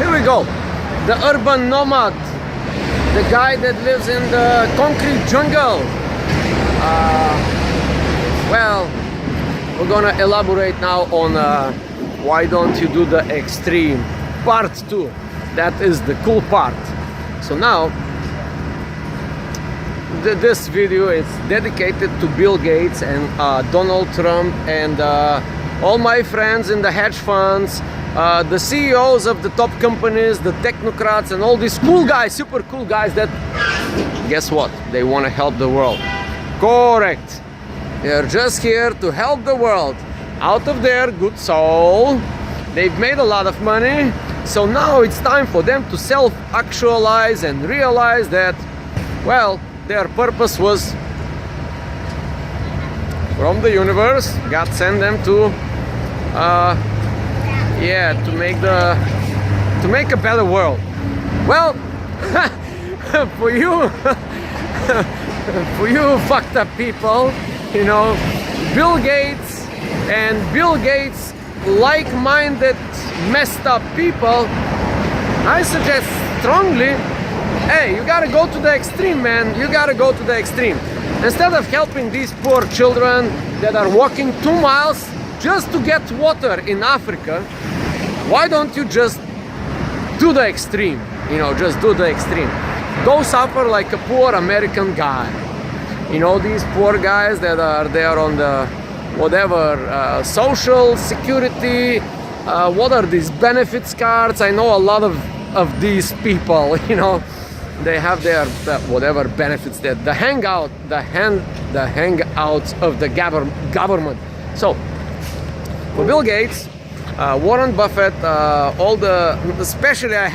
Here we go. The urban nomad, the guy that lives in the concrete jungle. Well, we're gonna elaborate now on why don't you do the extreme part 2. That is the cool part. So now this video is dedicated to Bill Gates and Donald Trump and all my friends in the hedge funds, the CEOs of the top companies, the technocrats, and all these cool guys, super cool guys that, guess what? They want to help the world. Correct. They're just here to help the world out of their good soul. They've made a lot of money, so now it's time for them to self-actualize and realize that, well, their purpose was from the universe. God sent them to to make a better world. Well, for you for you fucked up people, you know, Bill Gates and Bill Gates like-minded messed up people, I suggest strongly, hey, you gotta go to the extreme, man. You gotta go to the extreme. Instead of helping these poor children that are walking 2 miles just to get water in Africa, why don't you just do the extreme? You know, just do the extreme. Go suffer like a poor American guy. You know, these poor guys that are there on the whatever social security, what are these benefits cards? I know a lot of these people, you know, they have their whatever benefits, that the hangouts of the government. So for Bill Gates, Warren Buffett, especially I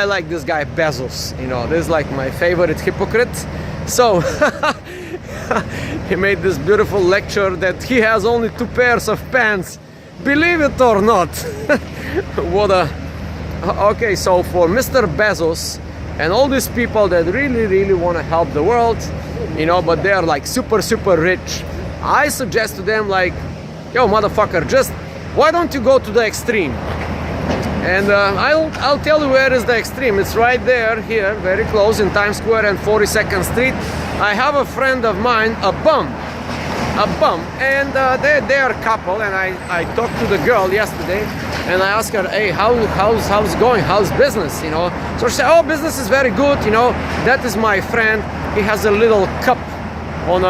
like this guy Bezos, you know, this is like my favorite hypocrite. So he made this beautiful lecture that he has only 2 pairs of pants, believe it or not. Okay, so for Mr. Bezos and all these people that really want to help the world, you know, but they are like super rich, I suggest to them, like, yo motherfucker, just why don't you go to the extreme? And I'll tell you where is the extreme. It's right there, here, very close in Times Square and 42nd Street. I have a friend of mine, a bum, and they are a couple, and I talked to the girl yesterday, and I asked her, hey, how's going? How's business? You know, so she said, oh, business is very good. You know, that is my friend. He has a little cup on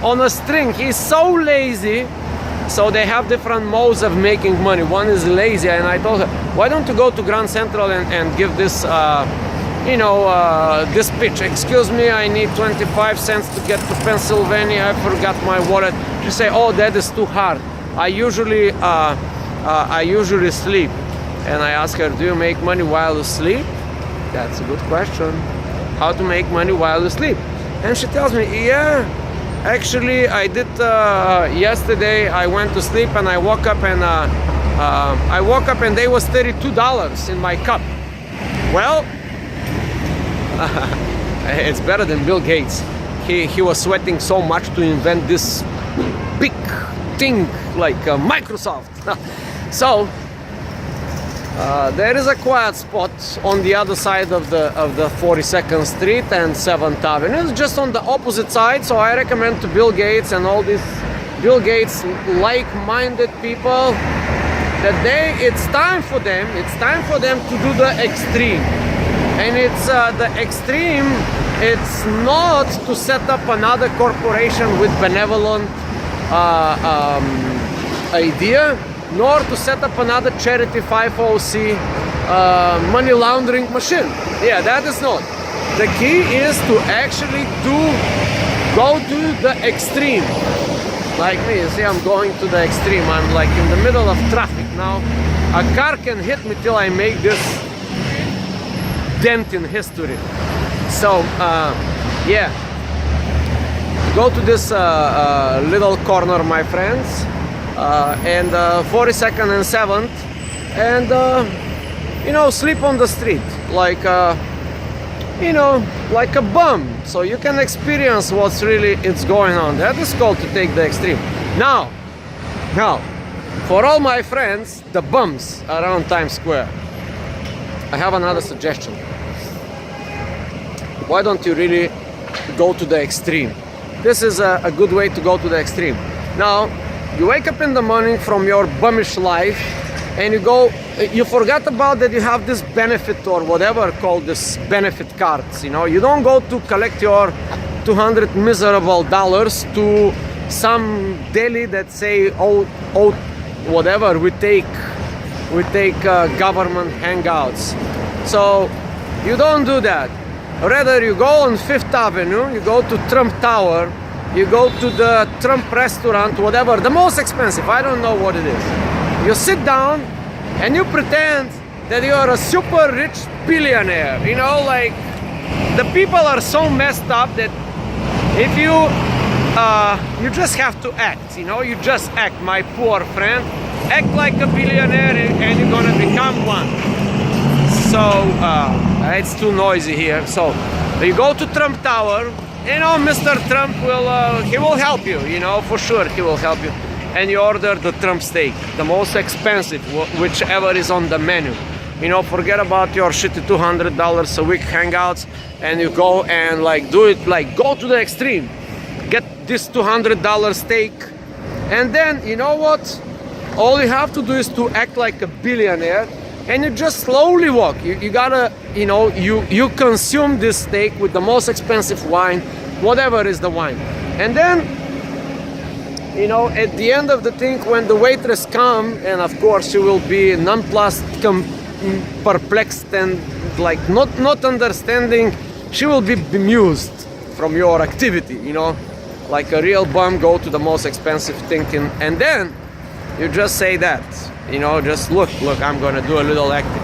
on a string. He's so lazy. So they have different modes of making money. One is lazy, and I told her, why don't you go to Grand Central and give this, you know, this pitch. Excuse me, I need 25 cents to get to Pennsylvania. I forgot my wallet. She say, oh, that is too hard. I usually sleep. And I ask her, do you make money while you sleep? That's a good question. How to make money while you sleep? And she tells me, yeah. Actually, I did yesterday. I went to sleep and I woke up and there was $32 in my cup. Well, it's better than Bill Gates. He was sweating so much to invent this big thing like Microsoft. So there is a quiet spot on the other side of the 42nd Street and 7th Avenue. It's just on the opposite side. So I recommend to Bill Gates and all these Bill Gates like-minded people that it's time for them to do the extreme. And it's the extreme, it's not to set up another corporation with benevolent idea, nor to set up another charity 501c money laundering machine. Yeah, that is not. The key is to actually go to the extreme. Like me, you see, I'm going to the extreme. I'm like in the middle of traffic now. A car can hit me till I make this dent in history. So, yeah. Go to this little corner, my friends. And 42nd and 7th, and you know, sleep on the street like you know, like a bum, so you can experience what's really it's going on. That is called to take the extreme. Now for all my friends, the bums around Times Square, I have another suggestion. Why don't you really go to the extreme? This is a good way to go to the extreme. Now, you wake up in the morning from your bummish life and you forgot about that you have this benefit or whatever called this benefit cards. You know, you don't go to collect your 200 miserable dollars to some deli that say, oh, whatever, we take government hangouts. So you don't do that. Rather, you go on Fifth Avenue, you go to Trump Tower, you go to the Trump restaurant, whatever, the most expensive, I don't know what it is. You sit down and you pretend that you are a super rich billionaire. You know, like, the people are so messed up that if you just have to act, you know, you just act, my poor friend. Act like a billionaire and you're gonna become one. So, it's too noisy here. So, you go to Trump Tower, you know, Mr. Trump he will help you, you know, for sure he will help you. And you order the Trump steak, the most expensive, whichever is on the menu. You know, forget about your shitty $200 a week hangouts, and you go and like do it, like go to the extreme. Get this $200 steak, and then, you know what? All you have to do is to act like a billionaire, and you just slowly walk. You gotta, you know, you consume this steak with the most expensive wine, whatever is the wine. And then, you know, at the end of the thing, when the waitress come, and of course she will be nonplussed, perplexed, and like not understanding, she will be bemused from your activity, you know, like a real bum. Go to the most expensive thing, and then you just say that, you know, just look, I'm gonna do a little acting.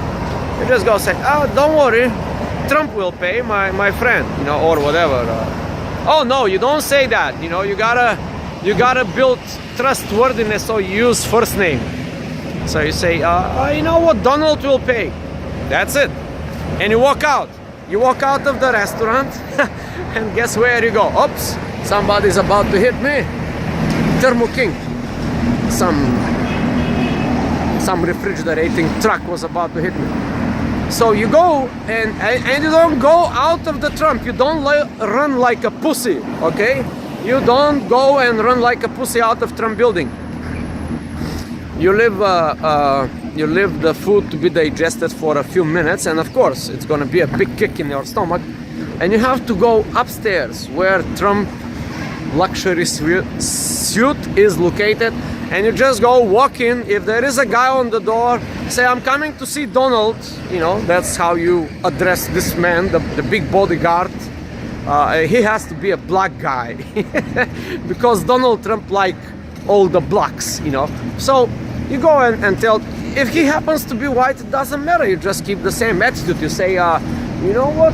You just go say, oh, don't worry, Trump will pay, my friend, you know, or whatever. Oh no, you don't say that, you know, you gotta build trustworthiness, so you use first name. So you say, you know what, Donald will pay. That's it. And you walk out. You walk out of the restaurant, and guess where you go? Oops, somebody's about to hit me. Thermo King. Some refrigerating truck was about to hit me. So you go and you don't go out of the Trump. You don't run like a pussy, okay? You don't go and run like a pussy out of Trump building. You leave the food to be digested for a few minutes, and of course it's gonna be a big kick in your stomach, and you have to go upstairs where Trump luxury suite is located, and you just go walk in. If there is a guy on the door, say, I'm coming to see Donald. You know, that's how you address this man, the big bodyguard. He has to be a black guy because Donald Trump like all the blacks, you know. So you go and tell. If he happens to be white, it doesn't matter. You just keep the same attitude. You say, you know what,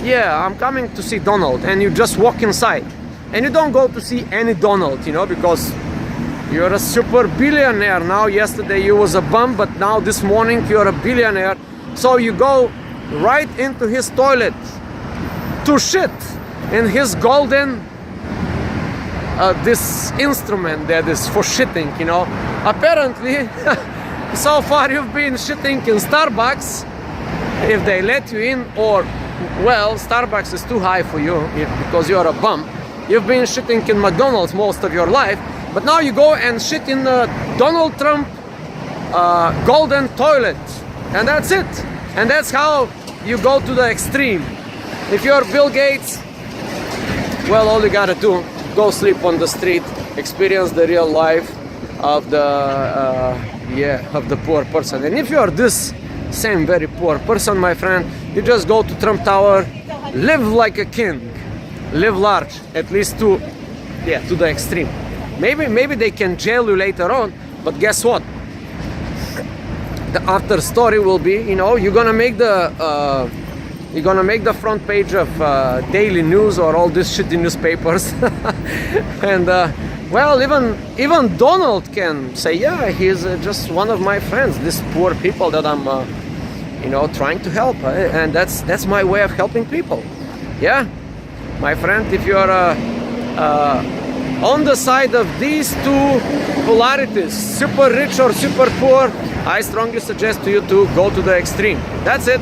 yeah, I'm coming to see Donald, and you just walk inside. And you don't go to see any Donald, you know, because you're a super billionaire now. Yesterday you was a bum, but now this morning you're a billionaire. So you go right into his toilet to shit in his golden this instrument that is for shitting, you know. Apparently, so far you've been shitting in Starbucks, if they let you in, or, well, Starbucks is too high for you because you're a bum. You've been shitting in McDonald's most of your life, but now you go and shit in Donald Trump golden toilet, and that's it. And that's how you go to the extreme. If you're Bill Gates, well, all you gotta do, go sleep on the street, experience the real life of the poor person. And if you are this same very poor person, my friend, you just go to Trump Tower, live like a king, live large, at least to the extreme. Maybe they can jail you later on, but guess what? The after story will be, you know, you're gonna make the front page of Daily News or all these shitty newspapers, and well, even Donald can say, yeah, he's just one of my friends, these poor people that I'm, you know, trying to help, and that's my way of helping people. Yeah, my friend, if you're on the side of these two polarities, super rich or super poor, I strongly suggest to you to go to the extreme. That's it.